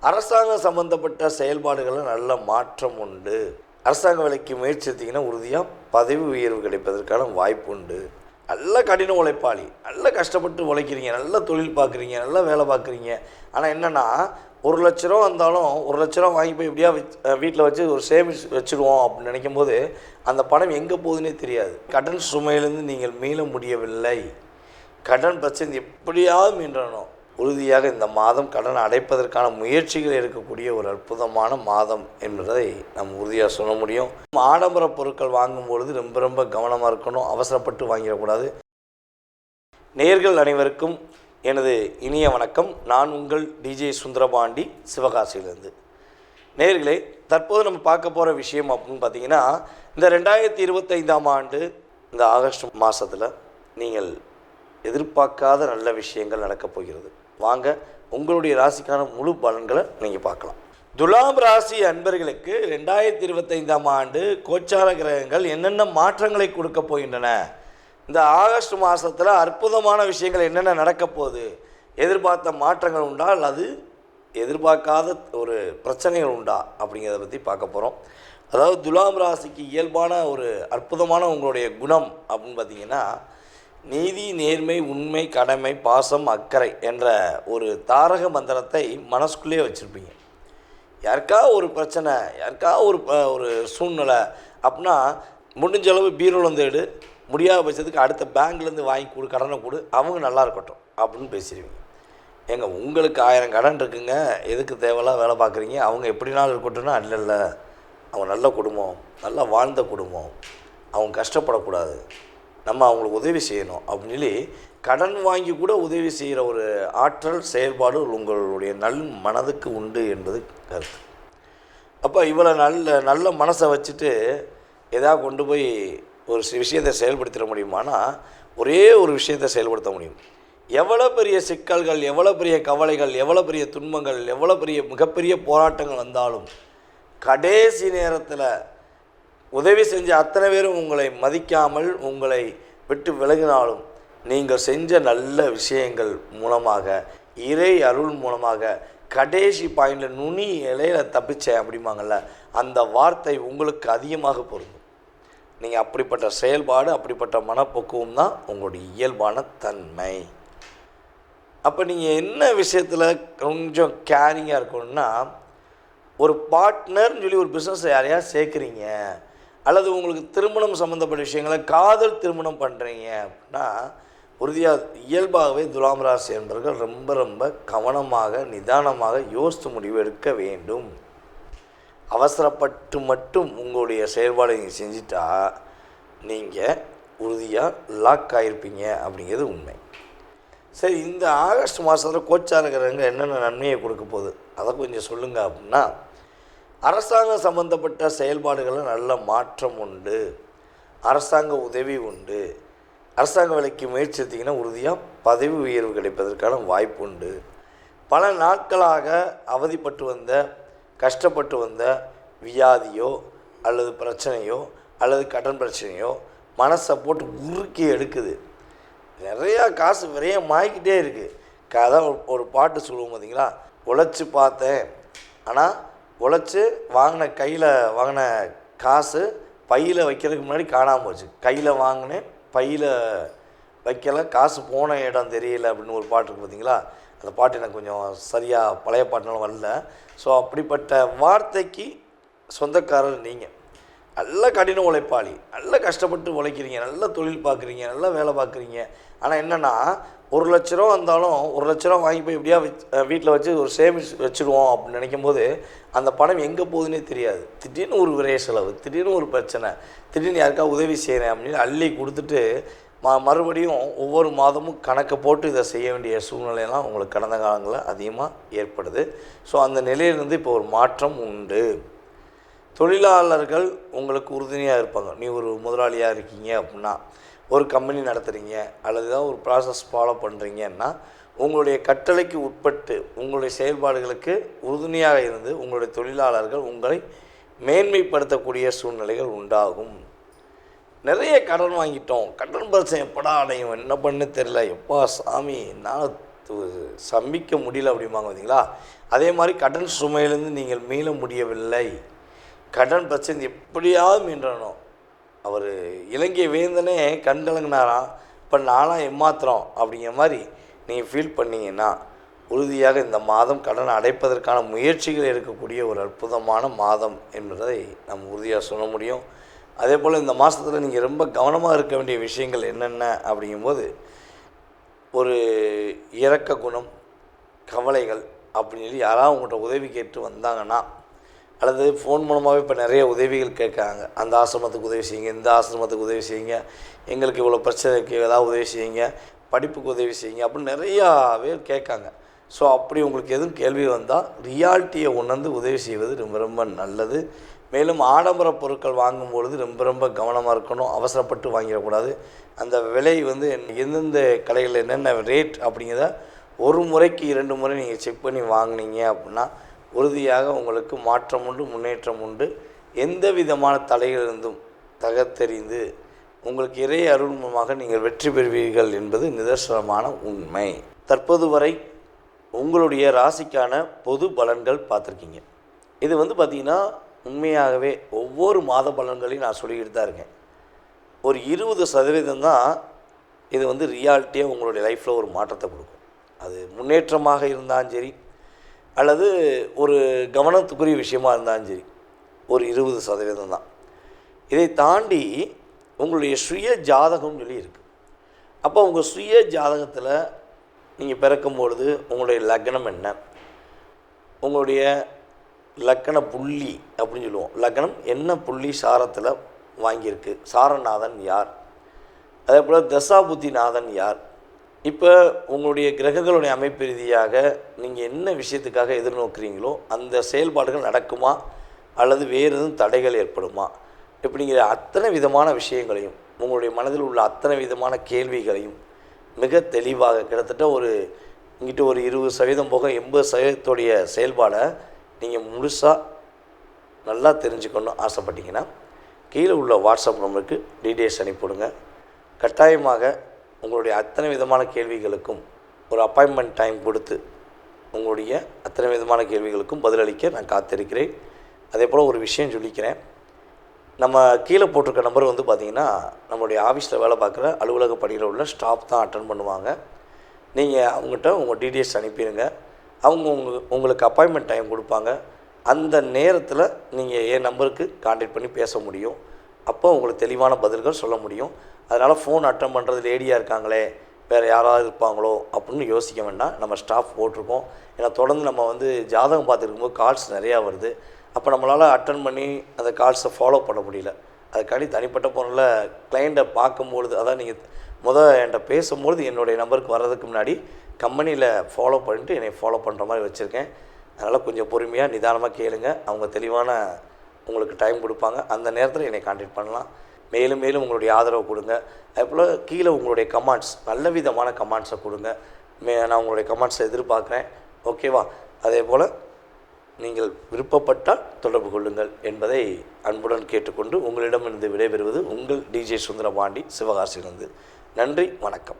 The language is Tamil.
அரசாங்கம் சம்மந்தப்பட்ட செயல்பாடுகளில் நல்ல மாற்றம் உண்டு. அரசாங்க வேலைக்கு முயற்சி எடுத்திங்கன்னா உறுதியாக பதவி உயர்வு கிடைப்பதற்கான வாய்ப்பு உண்டு. நல்ல கடின உழைப்பாளி, நல்ல கஷ்டப்பட்டு உழைக்கிறீங்க, நல்ல தொழில் பார்க்குறீங்க, நல்ல வேலை பார்க்குறீங்க. ஆனால் என்னென்னா, 1,00,000 ரூபா வந்தாலும் 1,00,000 ரூபா வாங்கி போய் எப்படியா வீட்டில் வச்சு ஒரு சேமிச்சு வச்சுடுவோம் அப்படின்னு நினைக்கும் போது அந்த பணம் எங்கே போகுதுன்னே தெரியாது. கடன் சுமையிலேருந்து நீங்கள் மீள முடியவில்லை. கடன் பிரச்சனை எப்படியாவது மீண்டணும். உறுதியாக இந்த மாதம் கடன் அடைப்பதற்கான முயற்சிகள் இருக்கக்கூடிய ஒரு அற்புதமான மாதம் என்பதை நம்ம உறுதியாக சொல்ல முடியும். ஆடம்பர பொருட்கள் வாங்கும்பொழுது ரொம்ப கவனமாக இருக்கணும். அவசரப்பட்டு வாங்கிடக்கூடாது. நேயர்கள் அனைவருக்கும் எனது இனிய வணக்கம். நான் உங்கள் டிஜே சுந்தரபாண்டி, சிவகாசியிலிருந்து. நேயர்களே, தற்போது நம்ம பார்க்க போகிற விஷயம் அப்படின்னு பார்த்தீங்கன்னா, இந்த 2025ஆம் ஆண்டு இந்த ஆகஸ்ட் மாதத்தில் நீங்கள் எதிர்பார்க்காத நல்ல விஷயங்கள் நடக்கப் போகிறது. வாங்க உங்களுடைய ராசிக்கான முழு பலன்களை நீங்கள் பார்க்கலாம். துலாம் ராசி அன்பர்களுக்கு 2025ஆம் ஆண்டு கோச்சார கிரகங்கள் என்னென்ன மாற்றங்களை கொடுக்க போகின்றன, இந்த ஆகஸ்ட் மாதத்தில் அற்புதமான விஷயங்கள் என்னென்ன நடக்க போகுது, எதிர்பார்த்த மாற்றங்கள் உண்டா அல்லது எதிர்பார்க்காத ஒரு பிரச்சனைகள் உண்டா அப்படிங்கிறத பற்றி பார்க்க போகிறோம். அதாவது துலாம் ராசிக்கு இயல்பான ஒரு அற்புதமான உங்களுடைய குணம் அப்படின்னு பார்த்திங்கன்னா, நீதி, நேர்மை, உண்மை, கடமை, பாசம், அக்கறை என்ற ஒரு தாரக மந்திரத்தை மனசுக்குள்ளேயே வச்சுருப்பீங்க. யாருக்கா ஒரு பிரச்சனை, யாருக்கா ஒரு சூழ்நிலை அப்படின்னா முடிஞ்சளவு பீரோலேருந்து எடு, முடியாத பட்சத்துக்கு அடுத்த பேங்க்லேருந்து வாங்கி கொடு, கடனை கொடு, அவங்க நல்லா இருக்கட்டும் அப்படின்னு பேசிடுவீங்க. ஏங்க, உங்களுக்கு 1000 கடன் இருக்குங்க, எதுக்கு தேவையில்லாம் வேலை பார்க்குறீங்க, அவங்க எப்படினாலும் இருக்கட்டும்னா இல்லை, அவங்க நல்ல குடும்பம், நல்லா வாழ்ந்த குடும்பம், அவங்க கஷ்டப்படக்கூடாது, நம்ம அவங்களுக்கு உதவி செய்யணும் அப்படின்னு சொல்லி கடன் வாங்கி கூட உதவி செய்கிற ஒரு ஆற்றல் செயல்பாடு உங்களுடைய நல் மனதுக்கு உண்டு என்பது கருத்து. அப்போ இவ்வளோ நல்ல மனசை வச்சுட்டு எதாவது கொண்டு போய் ஒரு விஷயத்தை செயல்படுத்திட முடியுமானா, ஒரே ஒரு விஷயத்தை செயல்படுத்த முடியும். எவ்வளோ பெரிய சிக்கல்கள், எவ்வளோ பெரிய கவலைகள், எவ்வளோ பெரிய துன்பங்கள், எவ்வளோ பெரிய மிகப்பெரிய போராட்டங்கள் வந்தாலும் கடைசி நேரத்தில் உதவி செஞ்ச அத்தனை பேரும் உங்களை மதிக்காமல் உங்களை விட்டு விலகினாலும் நீங்கள் செஞ்ச நல்ல விஷயங்கள் மூலமாக, இறை அருள் மூலமாக கடைசி பாயிண்டில் நுனி இலையில் தப்பிச்சேன் அப்படிம்பாங்கள்ல, அந்த வார்த்தை உங்களுக்கு அதிகமாக பொருந்தும். நீங்கள் அப்படிப்பட்ட செயல்பாடு, அப்படிப்பட்ட மனப்பக்குவம் தான் உங்களுடைய இயல்பான தன்மை. அப்போ நீங்கள் என்ன விஷயத்தில் கொஞ்சம் கேரிங்காக இருக்கணும்னா, ஒரு பார்ட்னர்னு சொல்லி ஒரு பிஸ்னஸை யாரையா சேர்க்குறீங்க அல்லது உங்களுக்கு திருமணம் சம்மந்தப்பட்ட விஷயங்களை காதல் திருமணம் பண்ணுறீங்க அப்படின்னா உறுதியாக இயல்பாகவே துலாம் ராசி என்பவர்கள் ரொம்ப கவனமாக நிதானமாக யோசித்து முடிவு எடுக்க வேண்டும். அவசரப்பட்டு மட்டும் உங்களுடைய செயல்பாடை நீங்கள் செஞ்சிட்டா நீங்கள் உறுதியாக லாக் ஆகிருப்பீங்க அப்படிங்கிறது உண்மை. சரி, இந்த ஆகஸ்ட் மாதத்தில் கோச்சார கிரகங்கள் என்னென்ன நன்மையை கொடுக்க போகுது அதை கொஞ்சம் சொல்லுங்கள் அப்படின்னா, அரசாங்கம் சம்மந்தப்பட்ட செயல்பாடுகளில் நல்ல மாற்றம் உண்டு. அரசாங்க உதவி உண்டு. அரசாங்க வேலைக்கு முயற்சி எடுத்திங்கன்னா உறுதியாக பதவி உயர்வு கிடைப்பதற்கான வாய்ப்பு உண்டு. பல நாட்களாக அவதிப்பட்டு வந்த, கஷ்டப்பட்டு வந்த வியாதியோ அல்லது பிரச்சனையோ அல்லது கடன் பிரச்சனையோ மனசை போட்டு உருக்கி எடுக்குது. நிறையா காசு விரயமாகிக்கிட்டே இருக்குது. அதான் ஒரு பாட்டு சொல்லுவோம் பார்த்தீங்களா, உழைச்சி பார்த்தேன், ஆனால் உழைச்சி கையில் வாங்கின காசு பையில் வைக்கிறதுக்கு முன்னாடி காணாமல் போச்சு. கையில் வாங்கினேன், பையில் வைக்கலை, காசு போன இடம் தெரியல அப்படின்னு ஒரு பாட்டு இருக்குது பார்த்தீங்களா. அந்த பாட்டு எனக்கு கொஞ்சம் சரியாக பழைய பாட்டுனாலும் வரல. ஸோ அப்படிப்பட்ட வார்த்தைக்கு சொந்தக்காரர் நீங்கள். நல்ல கடின உழைப்பாளி, நல்ல கஷ்டப்பட்டு உழைக்கிறீங்க, நல்ல தொழில் பார்க்குறீங்க, நல்ல வேலை பார்க்குறீங்க. ஆனால் என்னென்னா, 1,00,000 ரூபா வந்தாலும் 1,00,000 ரூபா வாங்கி போய் எப்படியா வீட்டில் வச்சு ஒரு சேமிச்சு வச்சுடுவோம் அப்படின்னு நினைக்கும் போது அந்த பணம் எங்கே போகுதுன்னே தெரியாது. திடீர்னு ஒரு விரைய செலவு, திடீர்னு ஒரு பிரச்சனை, திடீர்னு யாருக்கா உதவி செய்கிறேன் அப்படின்னு அள்ளி கொடுத்துட்டு மறுபடியும் ஒவ்வொரு மாதமும் கணக்கை போட்டு இதை செய்ய வேண்டிய சூழ்நிலையெல்லாம் உங்களுக்கு கடந்த காலங்களில் அதிகமாக ஏற்படுது. ஸோ அந்த நிலையிலிருந்து இப்போ ஒரு மாற்றம் உண்டு. தொழிலாளர்கள் உங்களுக்கு உறுதுணையாக இருப்பாங்க. நீ ஒரு முதலாளியாக இருக்கீங்க அப்படின்னா, ஒரு கம்பெனி நடத்துகிறீங்க அல்லது ஏதாவது ஒரு ப்ராசஸ் ஃபாலோ பண்ணுறீங்கன்னா, உங்களுடைய கட்டளைக்கு உட்பட்டு உங்களுடைய செயல்பாடுகளுக்கு உறுதுணையாக இருந்து உங்களுடைய தொழிலாளர்கள் உங்களை மேன்மைப்படுத்தக்கூடிய சூழ்நிலைகள் உண்டாகும். நிறைய கடன் வாங்கிட்டோம், கடன் பிரச்சனை எப்படா அடையும், என்ன பண்ணு தெரியல, எப்பா சாமி நான் சம்பிக்க முடியல அப்படிம்பாங்க பார்த்தீங்களா, அதே மாதிரி கடன் சுமையிலேருந்து நீங்கள் மீள முடியவில்லை, கடன் பிரச்சனை எப்படியாவது மீண்டணும். அவர் இலங்கை வேந்தனே கண் கலங்கினாராம், இப்போ நானாக ஏமாத்திரம் அப்படிங்கிற மாதிரி நீங்கள் ஃபீல் பண்ணிங்கன்னா உறுதியாக இந்த மாதம் கடன் அடைப்பதற்கான முயற்சிகள் எடுக்கக்கூடிய ஒரு அற்புதமான மாதம் என்பதை நம்ம உறுதியாக சொல்ல முடியும். அதே போல் இந்த மாதத்தில் நீங்கள் ரொம்ப கவனமாக இருக்க வேண்டிய விஷயங்கள் என்னென்ன அப்படிங்கும்போது, ஒரு இரக்க குணம், கவலைகள் அப்படின்னு சொல்லி யாராவது உங்கள்கிட்ட உதவி கேட்டு வந்தாங்கன்னா, அல்லது ஃபோன் மூலமாகவே இப்போ நிறைய உதவிகள் கேட்குறாங்க, அந்த ஆசிரமத்துக்கு உதவி செய்யுங்க, இந்த ஆசிரமத்துக்கு உதவி செய்யுங்க, எங்களுக்கு இவ்வளோ பிரச்சனைக்கு ஏதாவது உதவி செய்யுங்க, படிப்புக்கு உதவி செய்யுங்க அப்படின்னு நிறையா பேர் கேட்காங்க. ஸோ அப்படி உங்களுக்கு எதுவும் கேள்வி வந்தால் ரியாலிட்டியை உணர்ந்து உதவி செய்வது ரொம்ப ரொம்ப நல்லது. மேலும் ஆடம்பர பொருட்கள் வாங்கும்பொழுது ரொம்ப ரொம்ப கவனமாக இருக்கணும், அவசரப்பட்டு வாங்கிடக்கூடாது. அந்த விலை எந்தெந்த கடைகளில் என்னென்ன ரேட் அப்படிங்கிறத ஒரு முறைக்கு 2 முறை நீங்கள் செக் பண்ணி வாங்கினீங்க அப்படின்னா உறுதியாக உங்களுக்கு மாற்றம் உண்டு, முன்னேற்றம் உண்டு. எந்த விதமான தடைகளிலிருந்தும் தகர்த்தெறிந்து உங்களுக்கு இறை அருள் மூலமாக நீங்கள் வெற்றி பெறுவீர்கள் என்பது நிதர்சனமான உண்மை. தற்போது வரை உங்களுடைய ராசிக்கான பொது பலன்கள் பார்த்துருக்கீங்க. இது பார்த்திங்கன்னா உண்மையாகவே ஒவ்வொரு மாத பலன்களையும் நான் சொல்லிக்கிட்டு தான் இருக்கேன். ஒரு 20% தான் இது ரியாலிட்டியாக உங்களுடைய லைஃப்பில் ஒரு மாற்றத்தை கொடுக்கும். அது முன்னேற்றமாக இருந்தாலும் சரி, அல்லது ஒரு கவனத்துக்குரிய விஷயமாக இருந்தாலும் சரி, ஒரு 20% தான். இதை தாண்டி உங்களுடைய சுய ஜாதகம்னு சொல்லி இருக்குது. அப்போ உங்கள் சுய ஜாதகத்தில் நீங்கள் பிறக்கும்பொழுது உங்களுடைய லக்னம் என்ன, உங்களுடைய லக்கண புள்ளி அப்படின்னு சொல்லுவோம், லக்னம் என்ன புள்ளி சாரத்தில் வாங்கியிருக்கு, சாரநாதன் யார், அதே போல் தசாபுத்திநாதன் யார், இப்போ உங்களுடைய கிரகங்களுடைய அமைப்பு ரீதியாக நீங்கள் என்ன விஷயத்துக்காக எதிர்நோக்குறீங்களோ அந்த செயல்பாடுகள் நடக்குமா அல்லது வேறு எதுவும் தடைகள் ஏற்படுமா, இப்படிங்கிற அத்தனை விதமான விஷயங்களையும் உங்களுடைய மனதில் உள்ள அத்தனை விதமான கேள்விகளையும் மிக தெளிவாக கிட்டத்தட்ட இங்கிட்ட ஒரு 20% போக 80% செயல்பாடை நீங்கள் முழுசாக நல்லா தெரிஞ்சுக்கணும் ஆசைப்பட்டீங்கன்னா கீழே உள்ள வாட்ஸ்அப் நம்பருக்கு டீட்டெயில்ஸ் அனுப்பிவிடுங்க. கட்டாயமாக உங்களுடைய அத்தனை விதமான கேள்விகளுக்கும் ஒரு அப்பாயின்மெண்ட் டைம் கொடுத்து உங்களுடைய அத்தனை விதமான கேள்விகளுக்கும் பதிலளிக்க நான் காத்திருக்கிறேன். அதே போல் ஒரு விஷயம் சொல்லிக்கிறேன், நம்ம கீழே போட்டிருக்க நம்பர் பார்த்திங்கன்னா நம்மளுடைய ஆஃபீஸில் வேலை பார்க்குற அலுவலக பணியில் உள்ள ஸ்டாஃப் தான் அட்டன் பண்ணுவாங்க. நீங்கள் அவங்ககிட்ட உங்கள் டீட்டெயில்ஸ் அனுப்பிடுங்க, அவங்க உங்களுக்கு அப்பாயின்மெண்ட் டைம் கொடுப்பாங்க. அந்த நேரத்தில் நீங்கள் என் நம்பருக்கு கான்டாக்ட் பண்ணி பேச முடியும். அப்போ உங்களுக்கு தெளிவான பதில்கள் சொல்ல முடியும். அதனால் ஃபோன் அட்டன் பண்ணுறது லேடியாக இருக்காங்களே, வேறு யாராவது இருப்பாங்களோ அப்படின்னு யோசிக்க வேண்டாம். நம்ம ஸ்டாஃப் போட்டிருக்கோம். ஏன்னா தொடர்ந்து நம்ம ஜாதகம் பார்த்துருக்கும்போது கால்ஸ் நிறையா வருது. அப்போ நம்மளால் அட்டன் பண்ணி அந்த கால்ஸை ஃபாலோ பண்ண முடியல. அதுக்காண்டி தனிப்பட்ட பொருளில் கிளைண்ட்டை பார்க்கும்பொழுது, அதான் நீங்கள் என்கிட்ட பேசும்பொழுது என்னுடைய நம்பருக்கு வர்றதுக்கு முன்னாடி கம்பெனியில் ஃபாலோ பண்ணிட்டு என்னை ஃபாலோ பண்ணுற மாதிரி வச்சுருக்கேன். அதனால் கொஞ்சம் பொறுமையாக நிதானமாக கேளுங்க. அவங்க தெளிவான உங்களுக்கு டைம் கொடுப்பாங்க. அந்த நேரத்தில் என்னை கான்டாக்ட் பண்ணலாம். மேலும் மேலும் உங்களுடைய ஆதரவு கொடுங்க. அதுபோல் கீழே உங்களுடைய கமெண்ட்ஸ், நல்ல விதமான கமெண்ட்ஸை கொடுங்க. நான் உங்களுடைய கமெண்ட்ஸை எதிர்பார்க்குறேன். ஓகேவா? அதே போல் நீங்கள் விருப்பப்பட்டால் தொடர்பு கொள்ளுங்கள் என்பதை அன்புடன் கேட்டுக்கொண்டு உங்களிடமிருந்து விடைபெறுவது உங்கள் டிஜே சுந்தரபாண்டி, சிவகாசியிலிருந்து. நன்றி, வணக்கம்.